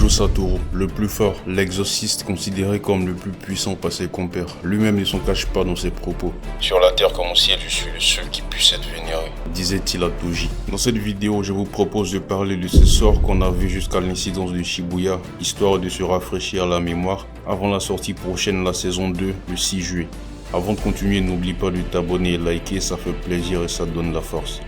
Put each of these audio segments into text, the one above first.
Gojo Satoru, le plus fort, l'exorciste considéré comme le plus puissant par ses compères. Lui-même ne s'en cache pas dans ses propos. Sur la terre comme au ciel, je suis le seul qui puisse être vénéré, disait-il à Toji. Dans cette vidéo, je vous propose de parler de ces sorts qu'on a vus jusqu'à l'incidence de Shibuya, histoire de se rafraîchir la mémoire avant la sortie prochaine de la saison 2, le 6 juillet. Avant de continuer, n'oublie pas de t'abonner et liker, ça fait plaisir et ça donne la force.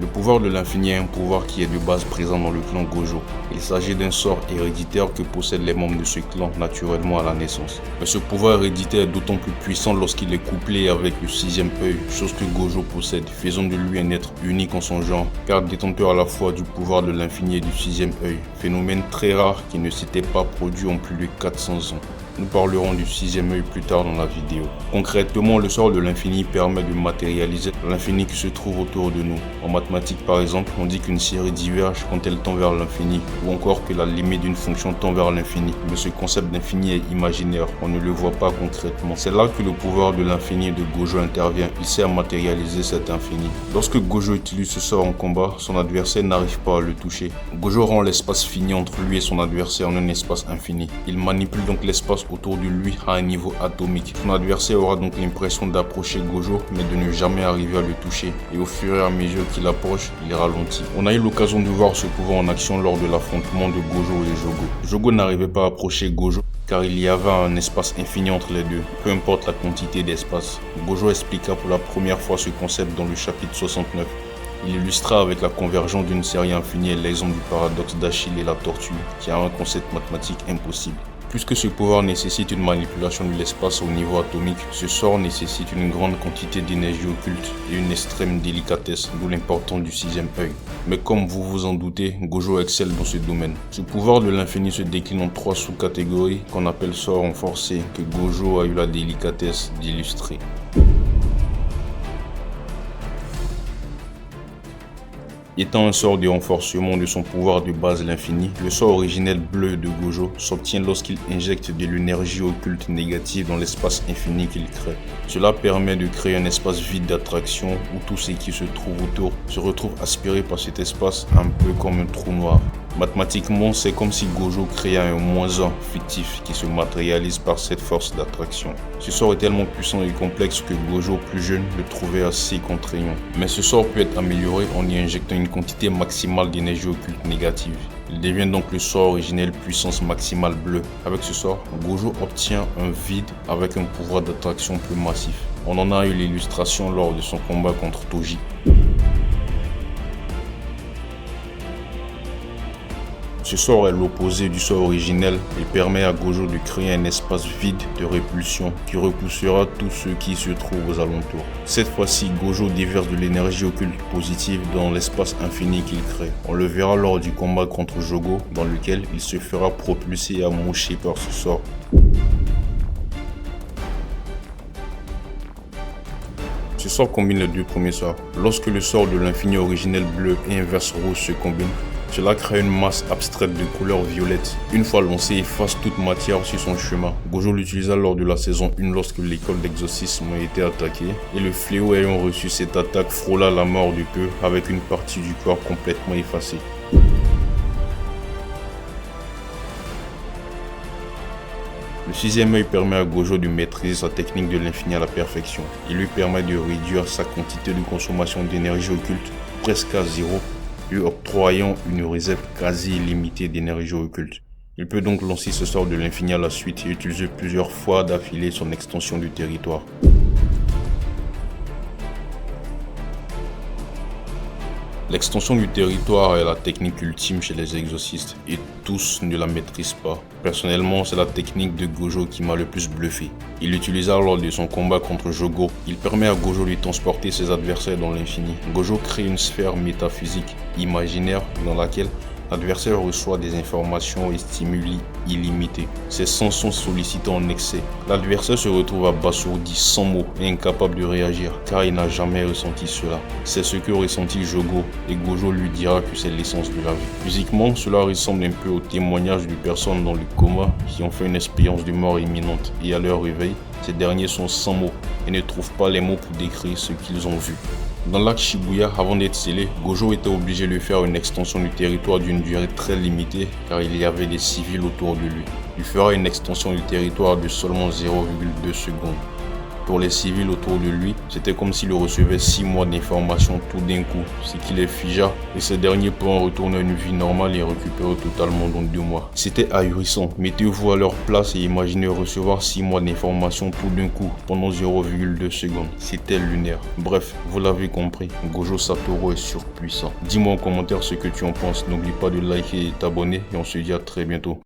Le pouvoir de l'infini est un pouvoir qui est de base présent dans le clan Gojo. Il s'agit d'un sort héréditaire que possèdent les membres de ce clan naturellement à la naissance. Mais ce pouvoir héréditaire est d'autant plus puissant lorsqu'il est couplé avec le sixième œil, chose que Gojo possède, faisant de lui un être unique en son genre, car détenteur à la fois du pouvoir de l'infini et du sixième œil, phénomène très rare qui ne s'était pas produit en plus de 400 ans. Nous parlerons du sixième œil plus tard dans la vidéo. Concrètement, le sort de l'infini permet de matérialiser l'infini qui se trouve autour de nous. En mathématiques par exemple, on dit qu'une série diverge quand elle tend vers l'infini, ou encore que la limite d'une fonction tend vers l'infini. Mais ce concept d'infini est imaginaire, on ne le voit pas concrètement. C'est là que le pouvoir de l'infini de Gojo intervient, il sert à matérialiser cet infini. Lorsque Gojo utilise ce sort en combat, son adversaire n'arrive pas à le toucher. Gojo rend l'espace fini entre lui et son adversaire en un espace infini. Il manipule donc l'espace autour de lui à un niveau atomique. Son adversaire aura donc l'impression d'approcher Gojo mais de ne jamais arriver à le toucher, et au fur et à mesure qu'il approche, il ralentit. On a eu l'occasion de voir ce pouvoir en action lors de l'affrontement de Gojo et Jogo. Jogo n'arrivait pas à approcher Gojo car il y avait un espace infini entre les deux, peu importe la quantité d'espace. Gojo expliqua pour la première fois ce concept dans le chapitre 69. Il illustra avec la convergence d'une série infinie et l'exemple du paradoxe d'Achille et la tortue, qui a un concept mathématique impossible. Puisque ce pouvoir nécessite une manipulation de l'espace au niveau atomique, ce sort nécessite une grande quantité d'énergie occulte et une extrême délicatesse, d'où l'importance du sixième œil. Mais comme vous vous en doutez, Gojo excelle dans ce domaine. Ce pouvoir de l'infini se décline en 3 sous-catégories qu'on appelle sorts renforcés, que Gojo a eu la délicatesse d'illustrer. Étant un sort de renforcement de son pouvoir de base l'infini, le sort originel bleu de Gojo s'obtient lorsqu'il injecte de l'énergie occulte négative dans l'espace infini qu'il crée. Cela permet de créer un espace vide d'attraction où tout ce qui se trouve autour se retrouve aspiré par cet espace, un peu comme un trou noir. Mathématiquement, c'est comme si Gojo créait un -1 fictif qui se matérialise par cette force d'attraction. Ce sort est tellement puissant et complexe que Gojo, plus jeune, le trouvait assez contraignant. Mais ce sort peut être amélioré en y injectant une quantité maximale d'énergie occulte négative. Il devient donc le sort originel puissance maximale bleue. Avec ce sort, Gojo obtient un vide avec un pouvoir d'attraction plus massif. On en a eu l'illustration lors de son combat contre Toji. Ce sort est l'opposé du sort originel et permet à Gojo de créer un espace vide de répulsion qui repoussera tous ceux qui se trouvent aux alentours. Cette fois-ci, Gojo déverse de l'énergie occulte positive dans l'espace infini qu'il crée. On le verra lors du combat contre Jogo, dans lequel il se fera propulser et amocher par ce sort. Ce sort combine les deux premiers sorts. Lorsque le sort de l'infini originel bleu et inverse rouge se combinent, cela crée une masse abstraite de couleur violette. Une fois lancé, efface toute matière sur son chemin. Gojo l'utilisa lors de la saison 1 lorsque l'école d'exorcisme a été attaquée, et le fléau ayant reçu cette attaque frôla la mort de peu avec une partie du corps complètement effacée. Le sixième œil permet à Gojo de maîtriser sa technique de l'infini à la perfection. Il lui permet de réduire sa quantité de consommation d'énergie occulte presque à 0, lui octroyant une réserve quasi illimitée d'énergie occulte. Il peut donc lancer ce sort de l'infini à la suite et utiliser plusieurs fois d'affilée son extension du territoire. L'extension du territoire est la technique ultime chez les exorcistes et tous ne la maîtrisent pas. Personnellement, c'est la technique de Gojo qui m'a le plus bluffé. Il l'utilisa lors de son combat contre Jogo. Il permet à Gojo de transporter ses adversaires dans l'infini. Gojo crée une sphère métaphysique imaginaire dans laquelle l'adversaire reçoit des informations et stimuli illimités. Ses sens sont sollicités en excès. L'adversaire se retrouve abasourdi, sans mots et incapable de réagir car il n'a jamais ressenti cela. C'est ce que ressentit Jogo et Gojo lui dira que c'est l'essence de la vie. Physiquement, cela ressemble un peu au témoignage de personnes dans le coma qui ont fait une expérience de mort imminente et à leur réveil, ces derniers sont sans mots et ne trouvent pas les mots pour décrire ce qu'ils ont vu. Dans l'axe Shibuya, avant d'être scellé, Gojo était obligé de faire une extension du territoire d'une durée très limitée car il y avait des civils autour de lui. Il fera une extension du territoire de seulement 0,2 secondes. Pour les civils autour de lui, c'était comme s'il recevait 6 mois d'informations tout d'un coup, ce qui les figea et ces derniers pourront retourner à une vie normale et récupérer totalement dans 2 mois. C'était ahurissant. Mettez-vous à leur place et imaginez recevoir 6 mois d'informations tout d'un coup pendant 0,2 secondes. C'était lunaire. Bref, vous l'avez compris, Gojo Satoru est surpuissant. Dis-moi en commentaire ce que tu en penses. N'oublie pas de liker et t'abonner et on se dit à très bientôt.